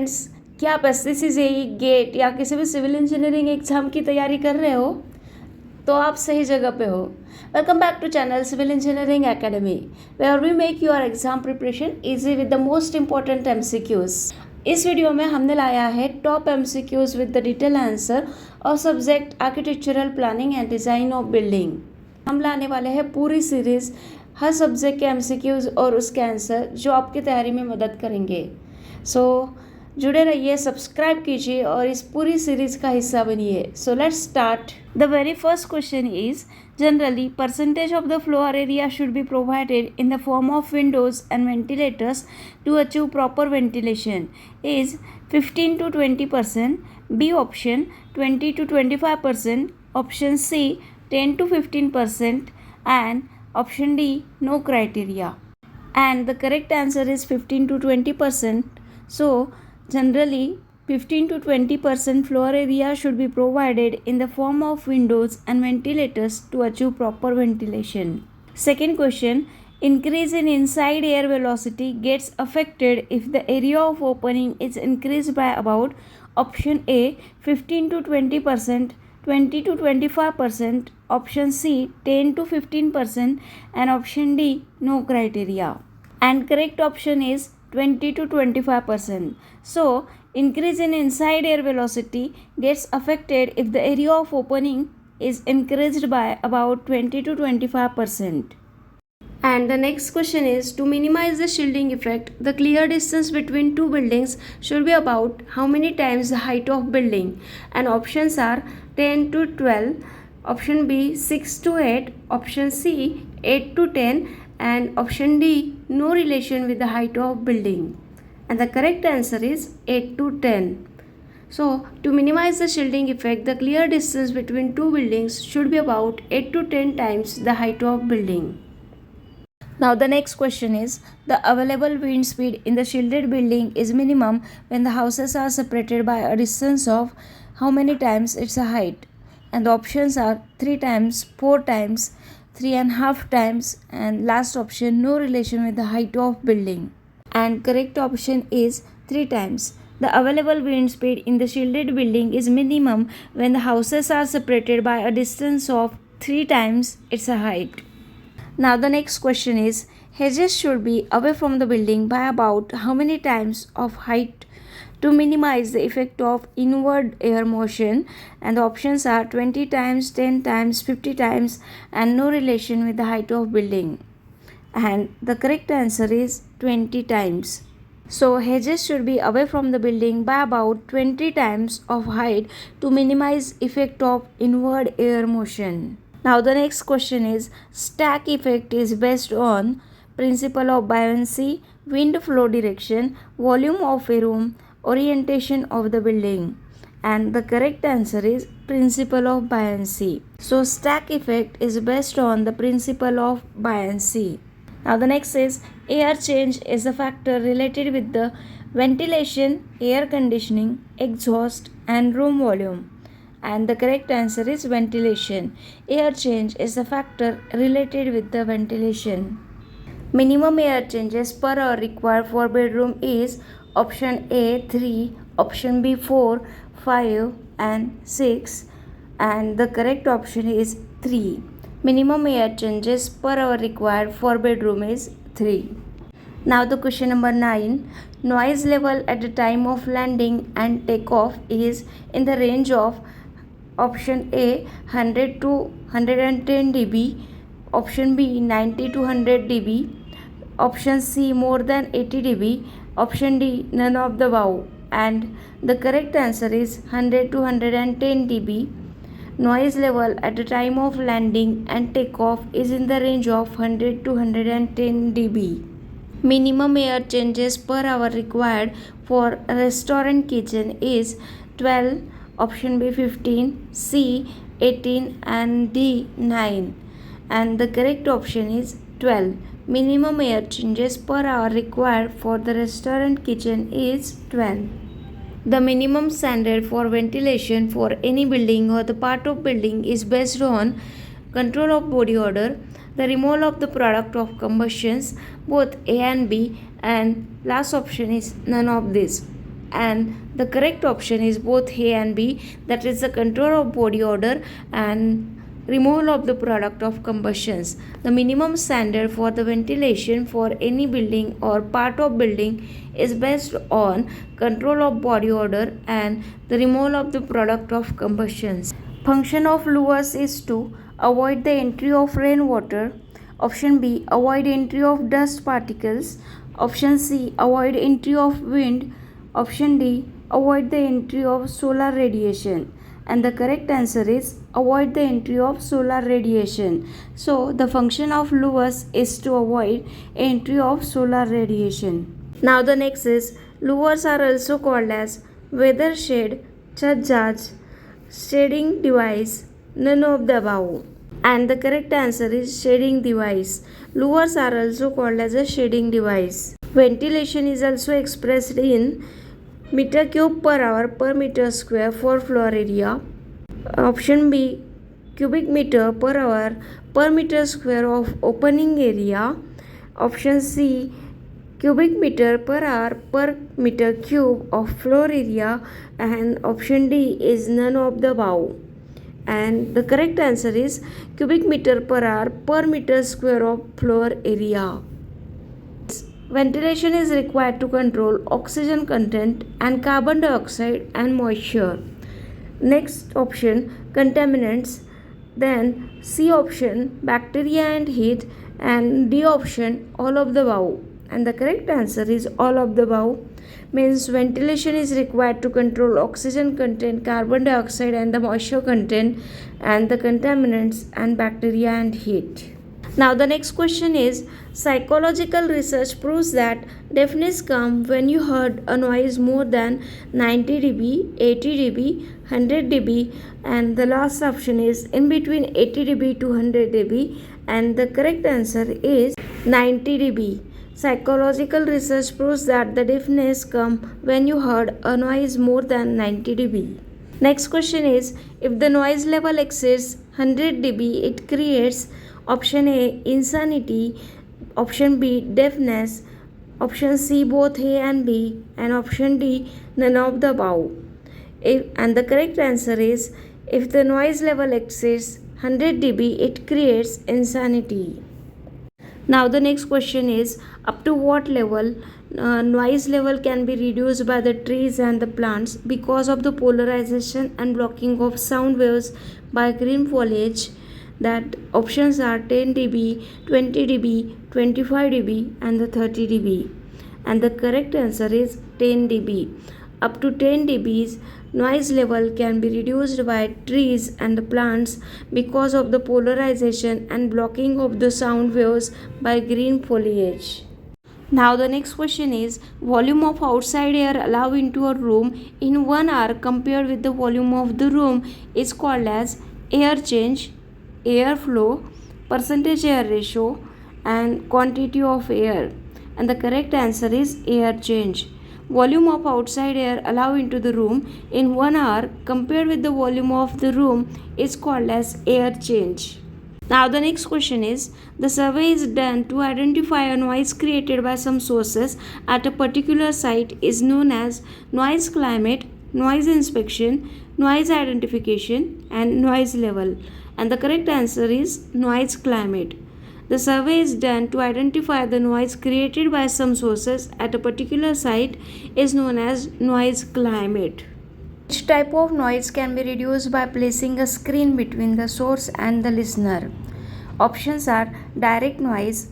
Friends, क्या आप SSC gate या किसी भी सिविल इंजीनियरिंग एग्जाम की तैयारी कर रहे हो? तो आप सही जगह पे हो। Welcome back to channel civil engineering academy, where we make your exam preparation easy with the most important MCQs। इस वीडियो में हमने लाया है top MCQs with the detail answer और subject architectural planning and design of building. हम लाने वाले हैं पूरी सीरीज़, हर सब्जेक्ट के MCQs और उसके आंसर जो आपकी तैयारी में मदद करेंगे। जुड़े रहिए, सब्सक्राइब कीजिए और इस पूरी सीरीज का हिस्सा बनिए। So let's start. The very first question is, generally percentage of the floor area should be provided in the form of windows and ventilators to achieve proper ventilation is 15 to 20%, B option 20 to 25%, option C 10 to 15%, and option D no criteria. And the correct answer is 15 to 20%. So generally 15 to 20% floor area should be provided in the form of windows and ventilators to achieve proper ventilation. Second question, increase in inside air velocity gets affected if the area of opening is increased by about option A 15 to 20%, 20 to 25%, option C 10 to 15%, and option D no criteria. And correct option is 20 to 25%. So increase in inside air velocity gets affected if the area of opening is increased by about 20 to 25%. And the next question is, to minimize the shielding effect, the clear distance between two buildings should be about how many times the height of building? And options are 10 to 12, option B 6 to 8, option C 8 to 10, and option D no relation with the height of building. And the correct answer is 8 to 10. So to minimize the shielding effect, the clear distance between two buildings should be about 8 to 10 times the height of building. Now the next question is, the available wind speed in the shielded building is minimum when the houses are separated by a distance of how many times its height? And the options are 3 times, 4 times, 3.5 times, and last option no relation with the height of building. And correct option is 3 times. The available wind speed in the shielded building is minimum when the houses are separated by a distance of 3 times its height. Now the next question is, hedges should be away from the building by about how many times of height to minimize the effect of inward air motion? And the options are 20 times, 10 times, 50 times, and no relation with the height of building. And the correct answer is 20 times. So hedges should be away from the building by about 20 times of height to minimize effect of inward air motion. Now the next question is, stack effect is based on principle of buoyancy, wind flow direction, volume of a room, orientation of the building. And the correct answer is principle of buoyancy. So stack effect is based on the principle of buoyancy. Now the next is, air change is a factor related with the ventilation, air conditioning, exhaust, and room volume. And the correct answer is ventilation. Air change is a factor related with the ventilation. Minimum air changes per hour required for bedroom is option A 3, option B 4, 5, and 6. And the correct option is 3. Minimum air changes per hour required for bedroom is 3. Now the question number 9. Noise level at the time of landing and takeoff is in the range of option A 100 to 110 dB, option B 90 to 100 dB, option C more than 80 dB, option D none of the above. And the correct answer is 100 to 110 dB. Noise level at the time of landing and takeoff is in the range of 100 to 110 dB. Minimum air changes per hour required for a restaurant kitchen is 12, option B 15, C 18, and D 9. And the correct option is 12. Minimum air changes per hour required for the restaurant kitchen is 12. The minimum standard for ventilation for any building or the part of building is based on control of body odor, the removal of the product of combustions, both A and B, and last option is none of this. and the correct option is both A and B, that is the control of body odor and removal of the product of combustions. The minimum standard for the ventilation for any building or part of building is based on control of body odor and the removal of the product of combustions. Function of louvers is to avoid the entry of rainwater. Option B, avoid entry of dust particles. Option C, avoid entry of wind. Option D, avoid the entry of solar radiation. And the correct answer is avoid the entry of solar radiation. So the function of louvers is to avoid entry of solar radiation. Now the next is louvers are also called as weather shade, chhajj, shading device, none of the above. And the correct answer is shading device. Louvers are also called as a shading device. Ventilation is also expressed in meter cube per hour per meter square for floor area. Option B, cubic meter per hour per meter square of opening area. Option C, cubic meter per hour per meter cube of floor area. And option D is none of the above. And the correct answer is cubic meter per hour per meter square of floor area. Ventilation is required to control oxygen content and carbon dioxide and moisture. Next option, contaminants. Then C option, bacteria and heat. And D option, all of the above. And the correct answer is all of the above. Means ventilation is required to control oxygen content, carbon dioxide and the moisture content, and the contaminants and bacteria and heat. Now the next question is, psychological research proves that deafness comes when you heard a noise more than 90 dB, 80 dB, 100 dB, and the last option is in between 80 dB to 100 dB, and the correct answer is 90 dB. Psychological research proves that the deafness comes when you heard a noise more than 90 dB. Next question is, if the noise level exceeds 100 dB, it creates option A, insanity, option B, deafness, option C, both A and B, and option D, none of the above. And the correct answer is, if the noise level exceeds 100 dB, it creates insanity. Now the next question is, up to what level noise level can be reduced by the trees and the plants because of the polarization and blocking of sound waves by green foliage? That options are 10 dB, 20 dB, 25 dB and the 30 dB. And the correct answer is 10 dB. Up to 10 dBs noise level can be reduced by trees and the plants because of the polarization and blocking of the sound waves by green foliage. Now the next question is, volume of outside air allowed into a room in 1 hour compared with the volume of the room is called as air change, air flow, percentage air ratio and quantity of air. And the correct answer is air change. Volume of outside air allowed into the room in 1 hour compared with the volume of the room is called as air change. Now the next question is, the survey is done to identify a noise created by some sources at a particular site is known as noise climate, noise inspection, noise identification and noise level. And the correct answer is noise climate. The survey is done to identify the noise created by some sources at a particular site is known as noise climate. Which type of noise can be reduced by placing a screen between the source and the listener? Options are direct noise,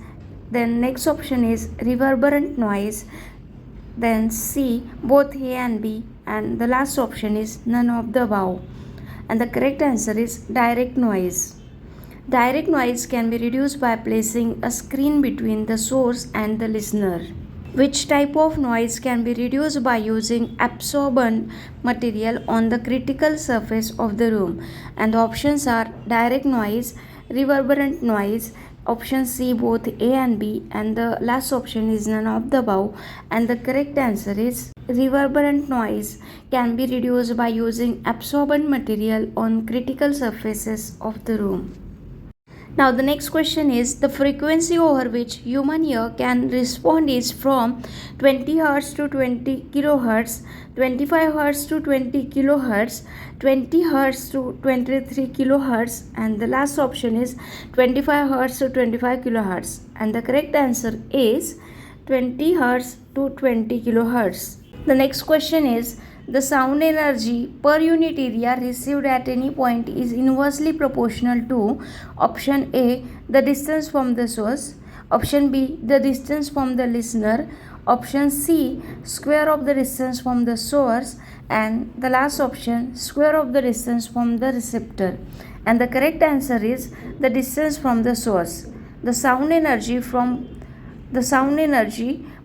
then next option is reverberant noise, then C, both A and B, and the last option is none of the above. And the correct answer is direct noise. Direct noise can be reduced by placing a screen between the source and the listener. Which type of noise can be reduced by using absorbent material on the critical surface of the room? And the options are direct noise, reverberant noise, option C, both A and B, and the last option is none of the above. And the correct answer is reverberant noise can be reduced by using absorbent material on critical surfaces of the room. Now the next question is, the frequency over which human ear can respond is from 20 Hz to 20 kHz, 25 Hz to 20 kHz, 20 Hz to 23 kHz, and the last option is 25 Hz to 25 kHz. And the correct answer is 20 Hz to 20 kHz. The next question is, the sound energy per unit area received at any point is inversely proportional to option A, the distance from the source, option B, the distance from the listener, option C, square of the distance from the source, and the last option, square of the distance from the receptor. And the correct answer is the distance from the source. The sound energy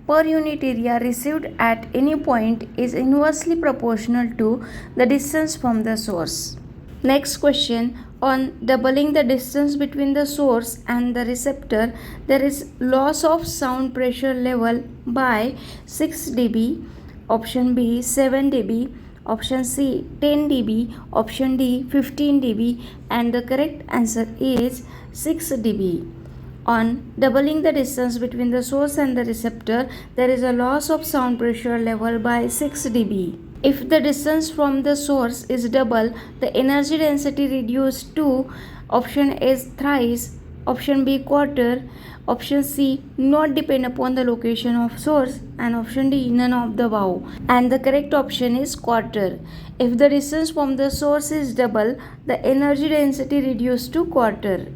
per unit area received at any point is inversely proportional to the distance from the source. Next question, on doubling the distance between the source and the receptor, there is loss of sound pressure level by 6 dB, option B 7 dB, option C 10 dB, option D 15 dB, and the correct answer is 6 dB. On doubling the distance between the source and the receptor, there is a loss of sound pressure level by 6 dB. If the distance from the source is double, the energy density reduced to option A is thrice, option B quarter, option C not depend upon the location of source, and option D none of the above. And the correct option is quarter. If the distance from the source is double, the energy density reduced to quarter.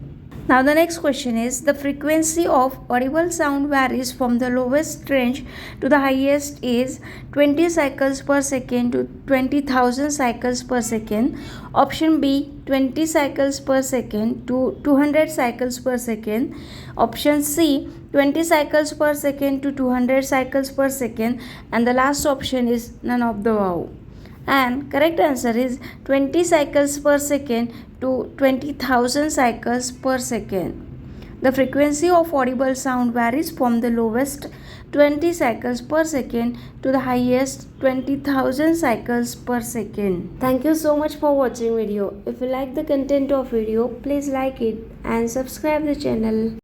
Now the next question is, the frequency of audible sound varies from the lowest range to the highest is 20 cycles per second to 20,000 cycles per second. Option B 20 cycles per second to 200 cycles per second. Option C 20 cycles per second to 200 cycles per second, and the last option is none of the above. And correct answer is 20 cycles per second to 20,000 cycles per second. The frequency of audible sound varies from the lowest 20 cycles per second to the highest 20,000 cycles per second. Thank you so much for watching video. If you like the content of video, please like it and subscribe the channel.